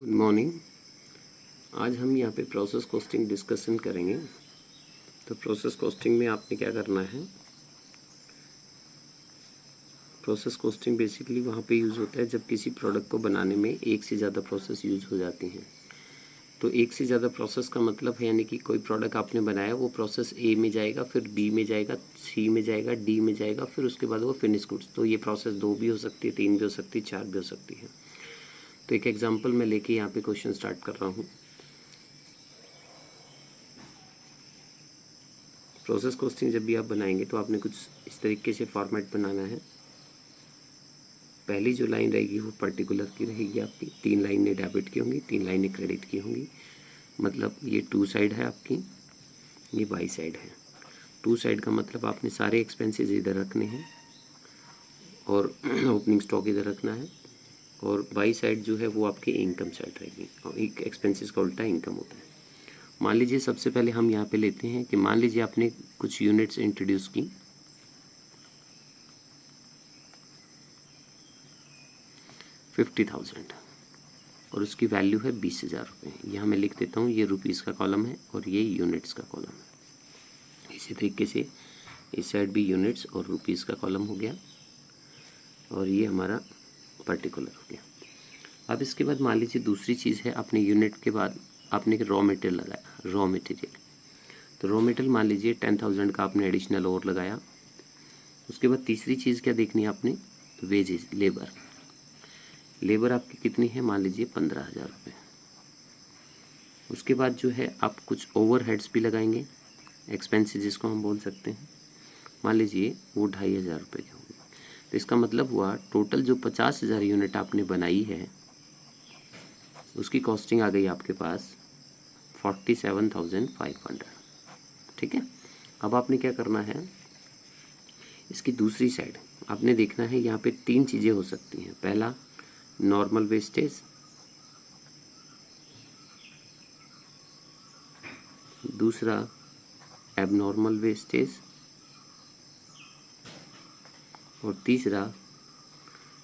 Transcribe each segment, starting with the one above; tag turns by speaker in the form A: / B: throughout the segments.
A: Good morning. आज हम यहाँ पे प्रोसेस कॉस्टिंग डिस्कशन करेंगे। तो प्रोसेस कॉस्टिंग में आपने क्या करना है, प्रोसेस कॉस्टिंग बेसिकली वहाँ पे यूज़ होता है जब किसी प्रोडक्ट को बनाने में एक से ज़्यादा प्रोसेस यूज़ हो जाती हैं। तो एक से ज़्यादा प्रोसेस का मतलब है यानी कि कोई प्रोडक्ट आपने बनाया, वो प्रोसेस ए में जाएगा, फिर बी में जाएगा, सी में जाएगा, डी में जाएगा, फिर उसके बाद वो फिनिश गुड्स। तो ये प्रोसेस 2 भी हो सकती है, 3 भी हो सकती है, 4 भी हो सकती है। तो एक एग्जाम्पल मैं लेके यहाँ पे क्वेश्चन स्टार्ट कर रहा हूँ। प्रोसेस कॉस्टिंग जब भी आप बनाएंगे तो आपने कुछ इस तरीके से फॉर्मेट बनाना है। पहली जो लाइन रहेगी वो पर्टिकुलर की रहेगी आपकी, 3 लाइनें डेबिट की होंगी, 3 लाइनें क्रेडिट की होंगी। मतलब ये 2 साइड है आपकी, ये बाई साइड है। 2 साइड का मतलब आपने सारे एक्सपेंसेस इधर रखने हैं और ओपनिंग स्टॉक इधर रखना है, और बाई साइड जो है वो आपकी इनकम साइड रहेगी, और एक एक्सपेंसेस का उल्टा इनकम होता है। मान लीजिए सबसे पहले हम यहाँ पे लेते हैं कि मान लीजिए आपने कुछ यूनिट्स इंट्रोड्यूस की, 50,000, और उसकी वैल्यू है 20,000 रुपये। यहाँ मैं लिख देता हूँ, ये रुपीज़ का कॉलम है और ये यूनिट्स का कॉलम है। इसी तरीके से इस साइड भी यूनिट्स और रुपीज़ का कॉलम हो गया, और ये हमारा पर्टिकुलर हो गया। अब इसके बाद मान लीजिए दूसरी चीज़ है, आपने यूनिट के बाद आपने रॉ मटेरियल लगाया, रॉ मटेरियल। तो रॉ मटेरियल मान लीजिए 10,000 का आपने एडिशनल और लगाया। उसके बाद तीसरी चीज़ क्या देखनी है आपने, वेजेस, लेबर। लेबर आपकी कितनी है, मान लीजिए 15,000 रुपये। उसके बाद जो है आप कुछ ओवरहेड्स भी लगाएंगे, एक्सपेंसेस जिसको हम बोल सकते हैं। मान लीजिए वो 2,500 रुपये के होंगे। तो इसका मतलब हुआ टोटल जो 50,000 यूनिट आपने बनाई है उसकी कॉस्टिंग आ गई आपके पास 47,500। ठीक है। अब आपने क्या करना है, इसकी दूसरी साइड आपने देखना है, यहाँ पे 3 चीज़ें हो सकती हैं। पहला नॉर्मल वेस्टेज, दूसरा एबनॉर्मल वेस्टेज, और तीसरा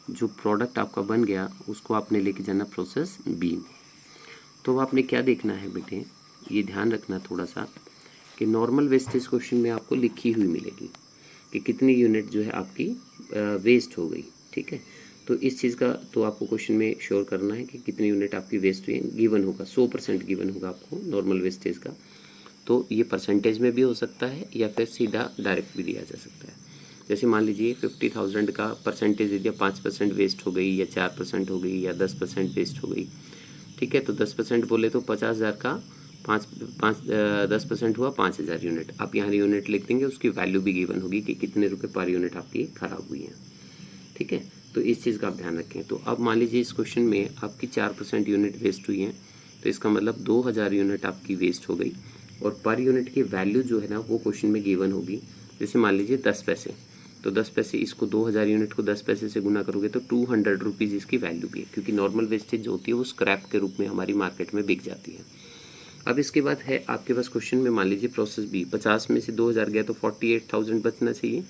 A: जो प्रोडक्ट आपका बन गया उसको आपने लेके जाना प्रोसेस बी में। तो आपने क्या देखना है बेटे, ये ध्यान रखना थोड़ा सा कि नॉर्मल वेस्टेज क्वेश्चन में आपको लिखी हुई मिलेगी कि कितनी यूनिट जो है आपकी वेस्ट हो गई। ठीक है। तो इस चीज़ का तो आपको क्वेश्चन में श्योर करना है कि कितनी यूनिट आपकी वेस्ट हुई है। गिवन होगा 100% गिवन होगा आपको नॉर्मल वेस्टेज का। तो ये परसेंटेज में भी हो सकता है या फिर सीधा डायरेक्ट भी दिया जा सकता है। जैसे मान लीजिए 50,000 का परसेंटेज दे दिया, 5% वेस्ट हो गई या 4% हो गई या 10% वेस्ट हो गई। ठीक है। तो 10% बोले तो 50,000 का 10% हुआ 5,000 यूनिट। आप यहाँ यूनिट लिख देंगे, उसकी वैल्यू भी गिवन होगी कि कितने रुपए पर यूनिट आपकी खराब हुई है। ठीक है। तो इस चीज़ का आप ध्यान रखें। तो अब मान लीजिए इस क्वेश्चन में आपकी 4% यूनिट वेस्ट हुई है, तो इसका मतलब 2,000 यूनिट आपकी वेस्ट हो गई, और पर यूनिट की वैल्यू जो है ना वो क्वेश्चन में गिवन होगी। जैसे मान लीजिए 10 पैसे, तो 10 पैसे, इसको 2,000 यूनिट को 10 पैसे से गुना करोगे तो 200 रुपीज़ इसकी वैल्यू भी है, क्योंकि नॉर्मल वेस्टेज जो होती है वो स्क्रैप के रूप में हमारी मार्केट में बिक जाती है। अब इसके बाद है आपके पास क्वेश्चन में मान लीजिए प्रोसेस बी, 50 में से 2,000 गया तो 48,000 बचना चाहिए।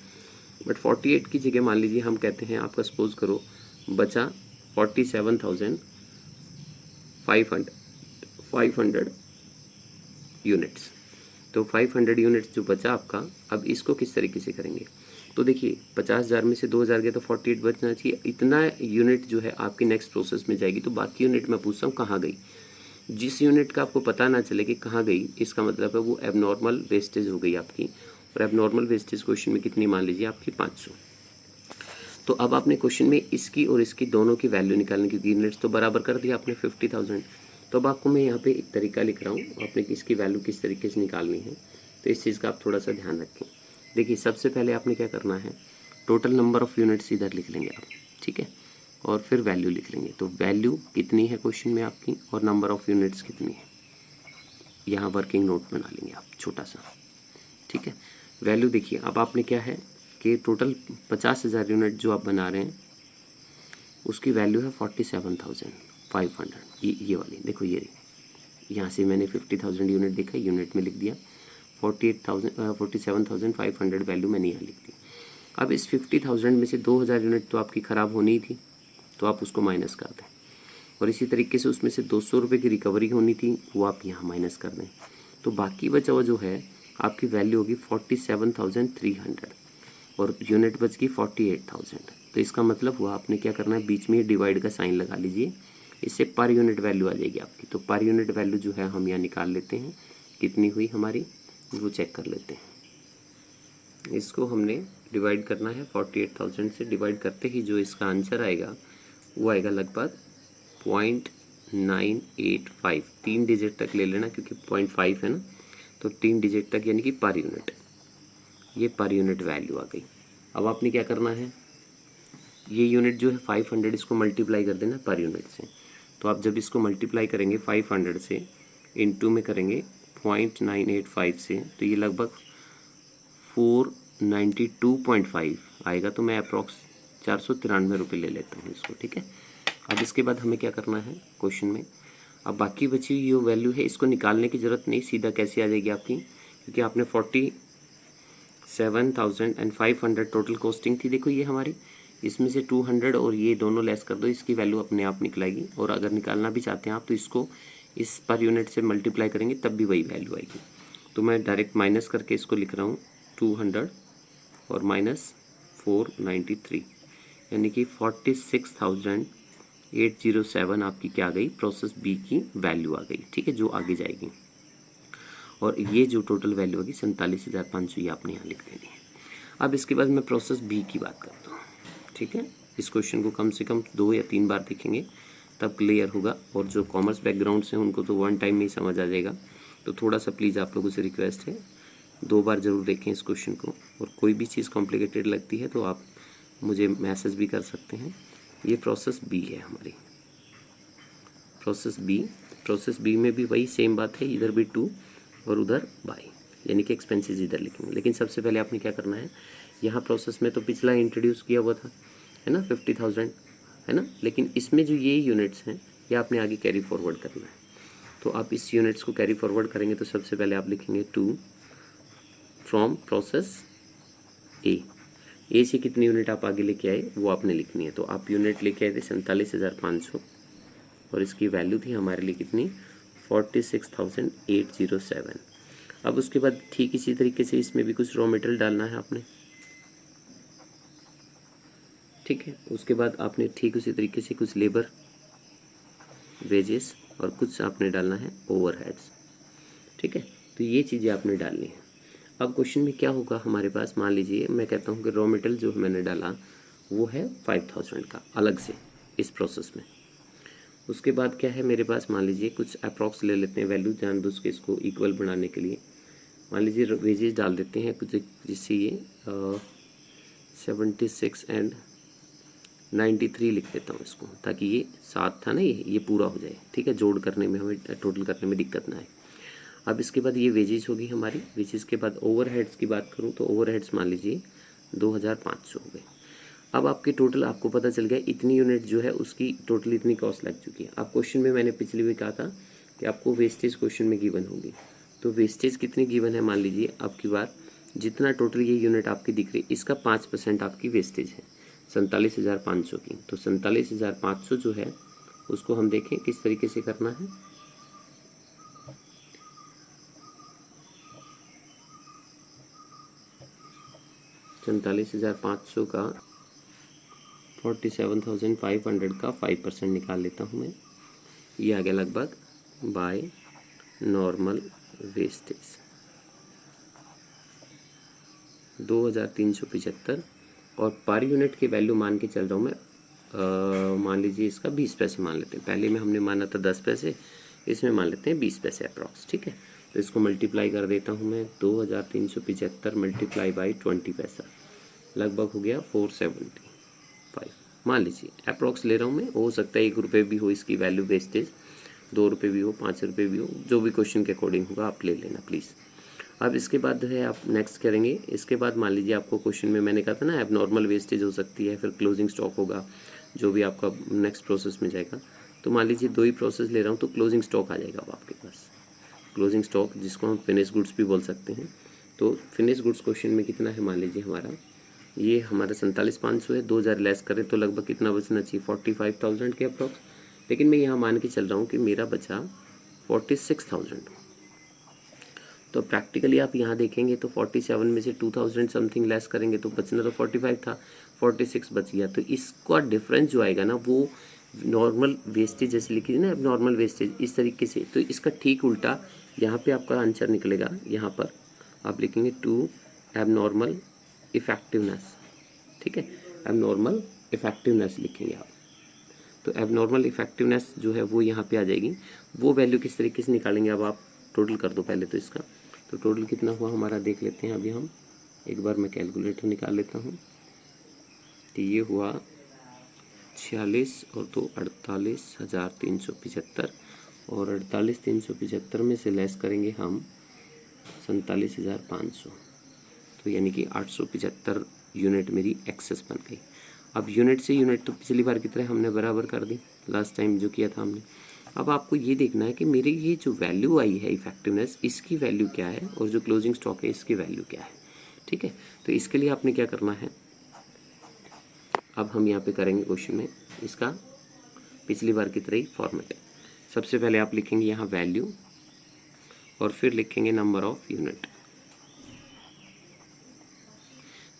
A: बट 48 की जगह मान लीजिए हम कहते हैं, आपका सपोज करो बचा 47,500 यूनिट्स। तो 500 यूनिट्स जो बचा आपका, अब इसको किस तरीके से करेंगे। तो देखिए 50,000 में से 2,000 गया तो 48 बचना चाहिए। इतना यूनिट जो है आपकी नेक्स्ट प्रोसेस में जाएगी। तो बाकी यूनिट मैं पूछता हूँ कहाँ गई। जिस यूनिट का आपको पता ना चले कि कहाँ गई, इसका मतलब है वो एबनॉर्मल वेस्टेज हो गई आपकी। और एबनॉर्मल वेस्टेज क्वेश्चन में कितनी मान लीजिए आपकी 500। तो अब आपने क्वेश्चन में इसकी और इसकी दोनों की वैल्यू निकालने, क्योंकि यूनिट्स तो बराबर कर दिया आपने 50,000। तो अब आपको मैं यहाँ पे एक तरीका लिख रहा हूँ, आपने इसकी वैल्यू किस तरीके से निकालनी है। तो इस चीज़ का आप थोड़ा सा ध्यान रखें। देखिए सबसे पहले आपने क्या करना है, टोटल नंबर ऑफ़ यूनिट्स इधर लिख लेंगे आप। ठीक है। और फिर वैल्यू लिख लेंगे। तो वैल्यू कितनी है क्वेश्चन में आपकी, और नंबर ऑफ़ यूनिट्स कितनी है, यहाँ वर्किंग नोट बना लेंगे आप छोटा सा। ठीक है। वैल्यू देखिए, अब आपने क्या है कि टोटल 50,000 यूनिट जो आप बना रहे हैं उसकी वैल्यू है 47,500। ये वाली देखो, ये यहाँ से मैंने 50,000 यूनिट देखा, यूनिट में लिख दिया। 47,500 वैल्यू मैंने यहाँ लिख दी। अब इस 50,000 में से 2,000 यूनिट तो आपकी ख़राब होनी ही थी, तो आप उसको माइनस कर दें। और इसी तरीके से उसमें से 200 रुपये की रिकवरी होनी थी, वो आप यहाँ माइनस कर दें। तो बाकी बचा हुआ जो है आपकी वैल्यू होगी 47,300 और यूनिट बच गई 48,000। तो इसका मतलब हुआ आपने क्या करना है, बीच में ये डिवाइड का साइन लगा लीजिए, इससे पर यूनिट वैल्यू आ जाएगी आपकी। तो पर यूनिट वैल्यू जो है हम यहाँ निकाल लेते हैं, कितनी हुई हमारी वो चेक कर लेते हैं। इसको हमने डिवाइड करना है 48,000 से, डिवाइड करते ही जो इसका आंसर आएगा वो आएगा लगभग 0.985। 3 डिजिट तक ले लेना क्योंकि 0.5 है ना, तो 3 डिजिट तक यानी कि पर यूनिट, ये पर यूनिट वैल्यू आ गई। अब आपने क्या करना है, ये यूनिट जो है 500 इसको मल्टीप्लाई कर देना पर यूनिट से। तो आप जब इसको मल्टीप्लाई करेंगे 500 से, इनटू में करेंगे 0.985 से, तो ये लगभग 492.5 आएगा। तो मैं अप्रॉक्स 493 रुपये ले लेता हूँ इसको, ठीक है। अब इसके बाद हमें क्या करना है क्वेश्चन में, अब बाकी बची हुई जो वैल्यू है इसको निकालने की ज़रूरत नहीं, सीधा कैसे आ जाएगी आपकी, क्योंकि आपने 47,500 टोटल कॉस्टिंग थी, देखो ये हमारी, इसमें से 200 और ये दोनों लेस कर दो, इसकी वैल्यू अपने आप निकलेगी। और अगर निकालना भी चाहते हैं आप तो इसको इस पर यूनिट से मल्टीप्लाई करेंगे तब भी वही वैल्यू आएगी। तो मैं डायरेक्ट माइनस करके इसको लिख रहा हूँ 200 और माइनस 493, यानी कि 46,807 आपकी क्या आ गई, प्रोसेस बी की वैल्यू आ गई, ठीक है, जो आगे जाएगी। और ये जो टोटल वैल्यू होगी 47,500, ये आपने यहाँ लिख देनी है। अब इसके बाद मैं प्रोसेस बी की बात करता हूँ, ठीक है। इस क्वेश्चन को कम से कम 2 या 3 बार देखेंगे तब क्लियर होगा, और जो कॉमर्स बैकग्राउंड से उनको तो वन टाइम में ही समझ आ जाएगा। तो थोड़ा सा प्लीज़ आप लोगों से रिक्वेस्ट है 2 बार ज़रूर देखें इस क्वेश्चन को, और कोई भी चीज़ कॉम्प्लिकेटेड लगती है तो आप मुझे मैसेज भी कर सकते हैं। ये प्रोसेस बी है हमारी, प्रोसेस बी। प्रोसेस बी में भी वही सेम बात है, इधर भी 2 और उधर बाई, यानी कि एक्सपेंसेस इधर लिखेंगे। लेकिन सबसे पहले आपने क्या करना है, यहाँ प्रोसेस में तो पिछला इंट्रोड्यूस किया हुआ था, है ना, 50,000 है ना, लेकिन इसमें जो ये यूनिट्स हैं ये आपने आगे कैरी फॉरवर्ड करना है। तो आप इस यूनिट्स को कैरी फॉरवर्ड करेंगे तो सबसे पहले आप लिखेंगे 2 फ्रॉम प्रोसेस ए से कितनी यूनिट आप आगे लेके आए वो आपने लिखनी है। तो आप यूनिट लेके आए थे 47,500 और इसकी वैल्यू थी हमारे लिए कितनी, 46,807। अब उसके बाद ठीक इसी तरीके से इसमें भी कुछ रॉ मटेरियल डालना है आपने, ठीक है। उसके बाद आपने ठीक उसी तरीके से कुछ लेबर वेजेस और कुछ आपने डालना है ओवरहेड्स, ठीक है। तो ये चीज़ें आपने डालनी है। अब क्वेश्चन में क्या होगा हमारे पास, मान लीजिए मैं कहता हूँ कि रॉ मटेरियल जो मैंने डाला वो है 5,000 का अलग से इस प्रोसेस में। उसके बाद क्या है मेरे पास, मान लीजिए कुछ अप्रॉक्स ले लेते हैं वैल्यू, जानबूझ के इसको इक्वल बनाने के लिए। मान लीजिए वेजेस डाल देते हैं कुछ, जिससे ये 76 एंड 93 लिख देता हूँ इसको, ताकि ये 7 था ना, ये पूरा हो जाए, ठीक है, जोड़ करने में हमें टोटल करने में दिक्कत ना आए। अब इसके बाद ये वेजेस होगी हमारी। वेजेस के बाद ओवरहेड्स की बात करूँ तो ओवरहेड्स मान लीजिए 2,500 हो गए। अब आपके टोटल आपको पता चल गया इतनी यूनिट जो है उसकी टोटल इतनी कॉस्ट लग चुकी है। अब क्वेश्चन में मैंने पिछले भी कहा था कि आपको वेस्टेज क्वेश्चन में गिवन होगी, तो वेस्टेज कितनी गिवन है, मान लीजिए आपकी बात जितना टोटल ये यूनिट आपकी दिख रही है इसका 5% आपकी वेस्टेज है 47,500 की। तो 47,500 जो है उसको हम देखें किस तरीके से करना है। 47,500 का 47,500 का 5% निकाल लेता हूँ मैं, ये आ गया लगभग बाय नॉर्मल वेस्टेज 2,375। और पर यूनिट की वैल्यू मान के चल रहा हूँ मैं, मान लीजिए इसका 20 पैसे मान लेते हैं, पहले में हमने माना था 10 पैसे, इसमें मान लेते हैं 20 पैसे अप्रॉक्स, ठीक है। तो इसको मल्टीप्लाई कर देता हूँ मैं, 2,375 मल्टीप्लाई बाई 20 पैसा लगभग हो गया 475 मान लीजिए, अप्रॉक्स ले रहा हूँ मैं, हो सकता है 1 रुपये भी हो इसकी वैल्यू वेस्टेज, 2 रुपये भी हो, 5 रुपये भी हो, जो भी क्वेश्चन के अकॉर्डिंग होगा आप ले लेना प्लीज़। अब इसके बाद है आप नेक्स्ट करेंगे। इसके बाद मान लीजिए आपको क्वेश्चन में मैंने कहा था ना एबनॉर्मल वेस्टेज हो सकती है, फिर क्लोजिंग स्टॉक होगा, जो भी आपका नेक्स्ट प्रोसेस में जाएगा। तो मान लीजिए 2 ही प्रोसेस ले रहा हूँ तो क्लोजिंग स्टॉक आ जाएगा अब आपके पास, क्लोजिंग स्टॉक जिसको हम फिनिश गुड्स भी बोल सकते हैं। तो फिनिश गुड्स क्वेश्चन में कितना है, मान लीजिए हमारा ये हमारा 47,500 है, 2,000 लेस करें तो लगभग कितना बचना चाहिए, 45,000 के अप्रॉक्स, लेकिन मैं यहाँ मान के चल रहा हूँ कि मेरा बचा 46,000। तो प्रैक्टिकली आप यहाँ देखेंगे तो 47 में से 2000 समथिंग लेस करेंगे तो बचना तो 45 था, 46 बच गया। तो इसका डिफरेंस जो आएगा ना वो नॉर्मल वेस्टेज जैसे लिखी थी ना, नॉर्मल वेस्टेज इस तरीके से, तो इसका ठीक उल्टा यहाँ पे आपका आंसर निकलेगा। यहाँ पर आप लिखेंगे टू एबनॉर्मल इफेक्टिवनेस, ठीक है, एबनॉर्मल इफेक्टिवनेस लिखेंगे आप। तो एबनॉर्मल इफेक्टिवनेस जो है वो यहाँ पे आ जाएगी। वो वैल्यू किस तरीके से निकालेंगे, अब आप टोटल कर दो पहले तो इसका। तो टोटल कितना हुआ हमारा देख लेते हैं अभी हम, एक बार मैं कैलकुलेटर निकाल लेता हूँ। तो ये हुआ 46 और 2 48,375, और 48,375 में से लेस करेंगे हम 47,500, तो यानी कि 875 यूनिट मेरी एक्सेस बन गई। अब यूनिट से यूनिट तो पिछली बार की तरह हमने बराबर कर दी, लास्ट टाइम जो किया था हमने। अब आपको ये देखना है कि मेरी ये जो वैल्यू आई है इफेक्टिवनेस, इसकी वैल्यू क्या है, और जो क्लोजिंग स्टॉक है इसकी वैल्यू क्या है, ठीक है। तो इसके लिए आपने क्या करना है, अब हम यहाँ पे करेंगे क्वेश्चन में इसका पिछली बार की तरह ही फॉर्मेट है। सबसे पहले आप लिखेंगे यहाँ वैल्यू और फिर लिखेंगे नंबर ऑफ यूनिट,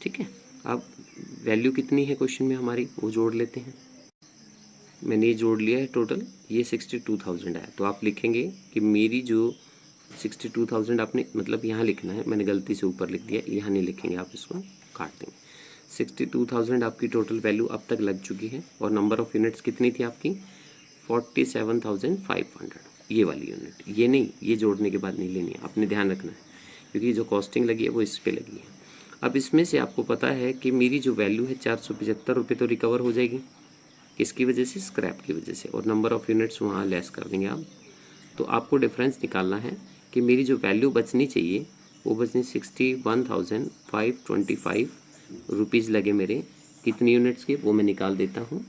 A: ठीक है। अब वैल्यू कितनी है क्वेश्चन में हमारी वो जोड़ लेते हैं। मैंने ये जोड़ लिया है टोटल, ये 62,000 है। तो आप लिखेंगे कि मेरी जो 62,000 आपने मतलब यहाँ लिखना है, मैंने गलती से ऊपर लिख दिया, यहाँ नहीं लिखेंगे आप, इसको काट देंगे। 62,000 आपकी टोटल वैल्यू अब तक लग चुकी है, और नंबर ऑफ यूनिट्स कितनी थी आपकी 47,500, ये वाली यूनिट, ये नहीं, ये जोड़ने के बाद नहीं लेनी है, आपने ध्यान रखना है, क्योंकि जो कॉस्टिंग लगी है वो इस पर लगी है। अब इसमें से आपको पता है कि मेरी जो वैल्यू है 475 रुपये तो रिकवर हो जाएगी, किसकी वजह से, स्क्रैप की वजह से, और नंबर ऑफ़ यूनिट्स वहाँ लेस कर देंगे आप। तो आपको डिफरेंस निकालना है कि मेरी जो वैल्यू बचनी चाहिए वो बचनी 61,525 रुपीज़ लगे मेरे, कितनी यूनिट्स के वो मैं निकाल देता हूँ,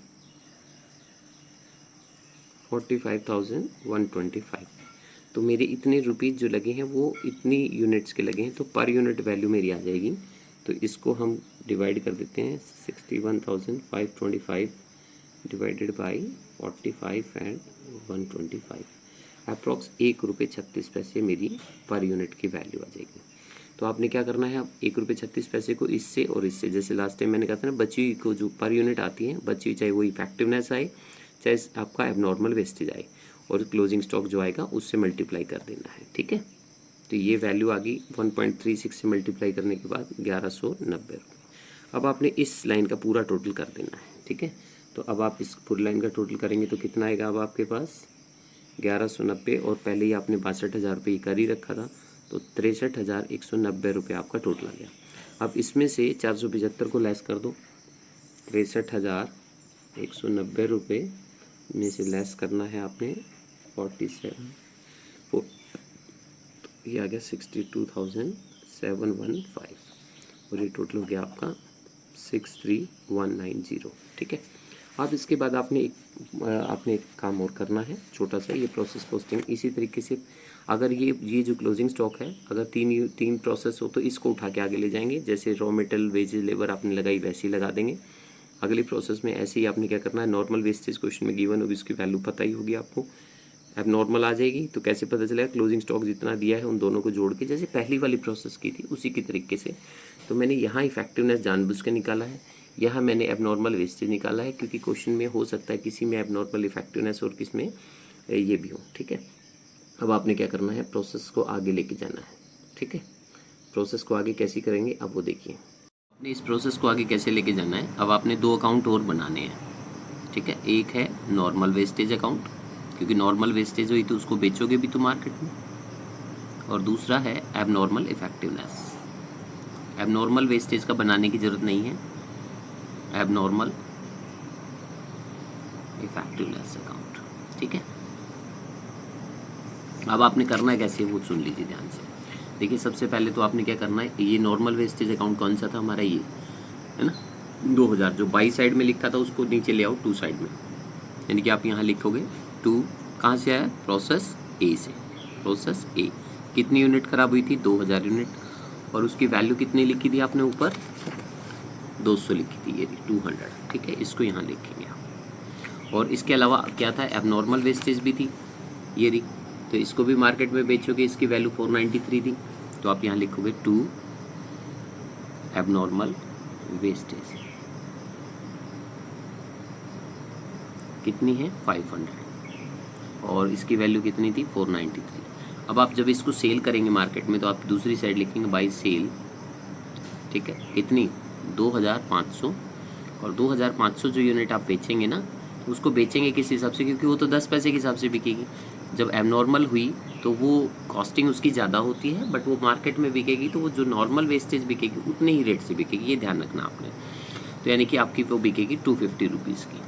A: 45,125। तो मेरे इतने रुपीज़ जो लगे हैं वो इतनी यूनिट्स के लगे हैं, तो पर यूनिट वैल्यू मेरी आ जाएगी। तो इसको हम डिवाइड कर देते हैं, 61,525 डिवाइडेड बाई 45 एंड 125, अप्रॉक्स 1 रुपये 36 मेरी पर यूनिट की वैल्यू आ जाएगी। तो आपने क्या करना है, अब 1 रुपये 36 को इससे और इससे, जैसे लास्ट टाइम मैंने कहा था ना, बची हुई को जो पर यूनिट आती है, बची हुई चाहे वो इफेक्टिवनेस आए चाहे आपका एबनॉर्मल वेस्टेज आए, और क्लोजिंग स्टॉक जो आएगा उससे मल्टीप्लाई कर देना है, ठीक है। तो ये वैल्यू आ गई 1.36 से मल्टीप्लाई करने के बाद 1190 रुपये। अब आपने इस लाइन का पूरा टोटल कर देना है, ठीक है। तो अब आप इस पूरी लाइन का टोटल करेंगे तो कितना आएगा अब आपके पास 1190, और पहले ही आपने 62,000 रुपये कर ही रखा था, तो 63,190 रुपये आपका टोटल आ गया। अब इसमें से 475 को लेस कर दो, 63,190 रुपये में से लेस करना है आपने 47, ये आ गया 62,715, और ये टोटल हो गया आपका 63,190, ठीक है। अब इसके बाद आपने एक काम और करना है छोटा सा, ये प्रोसेस कॉस्टिंग इसी तरीके से, अगर ये जो क्लोजिंग स्टॉक है, अगर तीन प्रोसेस हो तो इसको उठा के आगे ले जाएंगे, जैसे रॉ मेटेरियल वेजेस लेबर आपने लगाई वैसे ही लगा देंगे अगली प्रोसेस में। ऐसे ही आपने क्या करना है, नॉर्मल वेस्टेज क्वेश्चन में गिवन होगी, उसकी वैल्यू पता ही होगी आपको, अब नॉर्मल आ जाएगी। तो कैसे पता चलेगा, क्लोजिंग स्टॉक जितना दिया है उन दोनों को जोड़ के, जैसे पहली वाली प्रोसेस की थी उसी की तरीके से। तो मैंने यहाँ इफेक्टिवनेस जानबूझ के निकाला है, यहाँ मैंने एबनॉर्मल वेस्टेज निकाला है, क्योंकि क्वेश्चन में हो सकता है किसी में एबनॉर्मल इफेक्टिवनेस और किस में ये भी हो, ठीक है। अब आपने क्या करना है, प्रोसेस को आगे लेके जाना है, ठीक है। प्रोसेस को आगे कैसे करेंगे अब वो देखिए। आपने इस प्रोसेस को आगे कैसे लेके जाना है, अब आपने 2 अकाउंट और बनाने हैं, ठीक है। एक है नॉर्मल वेस्टेज अकाउंट, क्योंकि नॉर्मल वेस्टेज हुई तो उसको बेचोगे भी तो मार्केट में, और दूसरा है एबनॉर्मल इफेक्टिवनेस। एबनॉर्मल वेस्टेज का बनाने की ज़रूरत नहीं है, एबनॉर्मल इफेक्टिवनेस अकाउंट, ठीक है। अब आपने करना है कैसे वो सुन लीजिए ध्यान से। देखिए सबसे पहले तो आपने क्या करना है, ये नॉर्मल वेस्टेज अकाउंट कौन सा था हमारा, ये है ना 2000, जो बाई साइड में लिखा था उसको नीचे ले आओ टू साइड में, यानी कि आप यहाँ लिखोगे टू, कहाँ से आया, प्रोसेस ए से, प्रोसेस ए। कितनी यूनिट खराब हुई थी, 2000 यूनिट, और उसकी वैल्यू कितनी लिखी थी आपने ऊपर, 200 लिखी थी, ये 200, ठीक है। इसको यहाँ लिखेंगे आप, और इसके अलावा क्या था, एबनॉर्मल वेस्टेज भी थी ये रही, तो इसको भी मार्केट में बेचोगे, इसकी वैल्यू 493 थी, तो आप यहाँ लिखोगे 2 एबनॉर्मल वेस्टेज कितनी है 500 और इसकी वैल्यू कितनी थी 493। अब आप जब इसको सेल करेंगे मार्केट में तो आप दूसरी साइड लिखेंगे बाई सेल, ठीक है, कितनी 2500, और 2500 जो यूनिट आप बेचेंगे ना उसको बेचेंगे किस हिसाब से, क्योंकि वो तो 10 पैसे के हिसाब से बिकेगी। जब एबनॉर्मल हुई तो वो कॉस्टिंग उसकी ज़्यादा होती है, बट वो मार्केट में बिकेगी तो वो जो नॉर्मल वेस्टेज बिकेगी उतने ही रेट से बिकेगी, ये ध्यान रखना आपने। तो यानी कि आपकी वो बिकेगी 250 रुपीज़ की।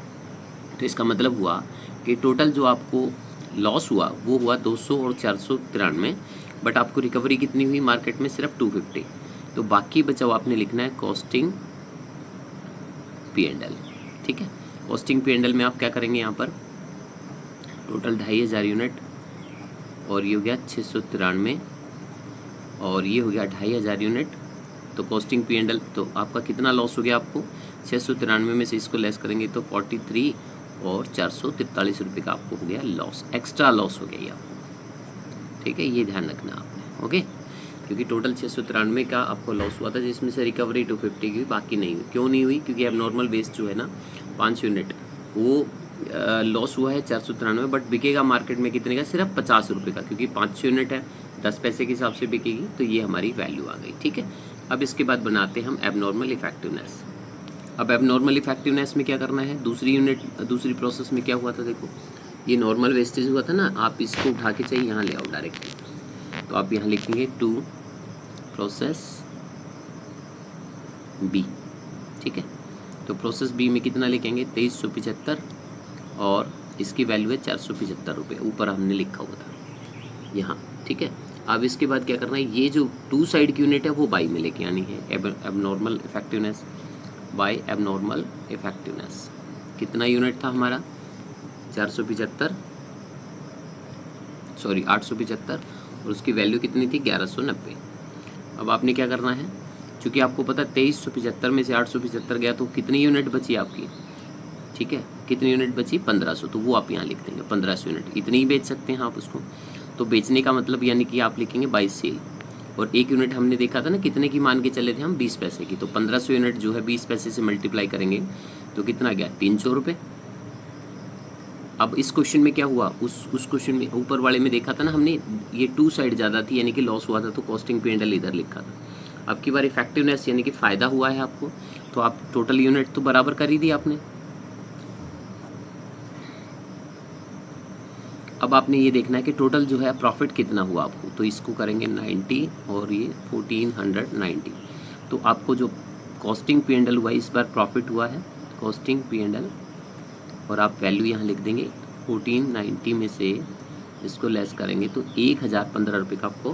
A: तो इसका मतलब हुआ कि टोटल जो आपको लॉस हुआ वो हुआ 200 और 493, बट आपको रिकवरी कितनी हुई मार्केट में, सिर्फ 250। तो बाकी बचा हुआ आपने लिखना है कॉस्टिंग P&L, ठीक है। कॉस्टिंग P&L में आप क्या करेंगे, यहाँ पर टोटल 2500 यूनिट और ये हो गया 693 और ये हो गया 2500 यूनिट। तो कॉस्टिंग P&L तो आपका कितना लॉस हो गया, आपको 693 में से इसको लेस करेंगे तो 43 और 443 रुपये का आपको हो गया लॉस, एक्स्ट्रा लॉस हो गया ये आपको, ठीक है, ये ध्यान रखना आपने, ओके। क्योंकि टोटल 693 का आपको लॉस हुआ था, जिसमें से रिकवरी 250 की, बाकी नहीं हुई। क्यों नहीं हुई, क्योंकि एबनॉर्मल वेस्ट जो है ना 5 यूनिट वो लॉस हुआ है 493, बट बिकेगा मार्केट में कितने का, सिर्फ 50 रुपये का, क्योंकि 5 यूनिट है 10 पैसे के हिसाब से बिकेगी, तो ये हमारी वैल्यू आ गई, ठीक है। अब इसके बाद बनाते हैं हम एबनॉर्मल इफेक्टिवनेस। अब एबनॉर्मल इफेक्टिवनेस में क्या करना है, दूसरी प्रोसेस में क्या हुआ था, देखो ये नॉर्मल वेस्टेज हुआ था ना, आप इसको उठा के चाहिए यहाँ ले आओ डायरेक्टली, तो आप यहाँ लिखेंगे 2 प्रोसेस बी, ठीक है। तो प्रोसेस बी में कितना लिखेंगे 2375 और इसकी वैल्यू है 475 रुपये, ऊपर हमने लिखा हुआ था यहाँ, ठीक है। अब इसके बाद क्या करना है, ये जो 2 साइड की यूनिट है वो बाई में लेके आनी है, abnormal effectiveness by abnormal effectiveness. कितना यूनिट था हमारा 875 और उसकी वैल्यू कितनी थी 1190। अब आपने क्या करना है, क्योंकि आपको पता 2375 में से 875 गया तो कितनी यूनिट बची आपकी, ठीक है, कितनी यूनिट बची 1500, तो वो आप यहाँ लिख देंगे 1500 यूनिट, इतनी ही बेच सकते हैं आप उसको। तो बेचने का मतलब यानी कि आप लिखेंगे बाई सेल, और एक यूनिट हमने देखा था ना कितने की मान के चले थे हम 20 पैसे की, तो 1500 यूनिट जो है 20 पैसे से मल्टीप्लाई करेंगे तो कितना गया 300 रुपये। अब इस क्वेश्चन में क्या हुआ, उस क्वेश्चन में ऊपर वाले में देखा था ना हमने, ये 2 साइड ज़्यादा थी यानी कि लॉस हुआ था, तो कॉस्टिंग P&L इधर लिखा था। अब की बार इफेक्टिवनेस यानी कि फ़ायदा हुआ है आपको, तो आप टोटल यूनिट तो बराबर कर ही दी आपने। अब आपने ये देखना है कि टोटल जो है प्रॉफिट कितना हुआ आपको, तो इसको करेंगे 90 और ये 1490, तो आपको जो कॉस्टिंग P&L हुआ इस बार प्रॉफिट हुआ है कॉस्टिंग P&L, और आप वैल्यू यहाँ लिख देंगे 1490 में से इसको लेस करेंगे तो 1015 रुपये का आपको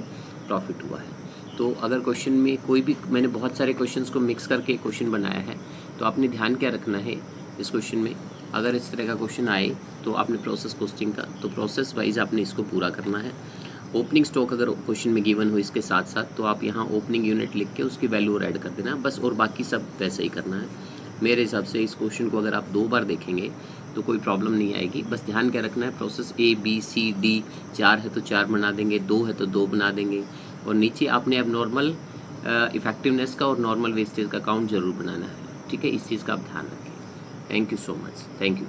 A: प्रॉफिट हुआ है। तो अगर क्वेश्चन में कोई भी, मैंने बहुत सारे क्वेश्चंस को मिक्स करके क्वेश्चन बनाया है, तो आपने ध्यान क्या रखना है इस क्वेश्चन में, अगर इस तरह का क्वेश्चन आए तो आपने प्रोसेस कॉस्टिंग का, तो प्रोसेस वाइज आपने इसको पूरा करना है। ओपनिंग स्टॉक अगर क्वेश्चन में गिवन हो इसके साथ साथ, तो आप यहाँ ओपनिंग यूनिट लिख के उसकी वैल्यू और ऐड कर देना बस, और बाकी सब वैसे ही करना है। मेरे हिसाब से इस क्वेश्चन को अगर आप 2 बार देखेंगे तो कोई प्रॉब्लम नहीं आएगी। बस ध्यान क्या रखना है, process A B C D 4 है तो 4 बना देंगे, 2 है तो 2 बना देंगे, और नीचे आपने अब नॉर्मल इफेक्टिवनेस का और नॉर्मल वेस्टेज का काउंट जरूर बनाना है, ठीक है। इस चीज़ का आप ध्यान रखें। Thank you so much, thank you.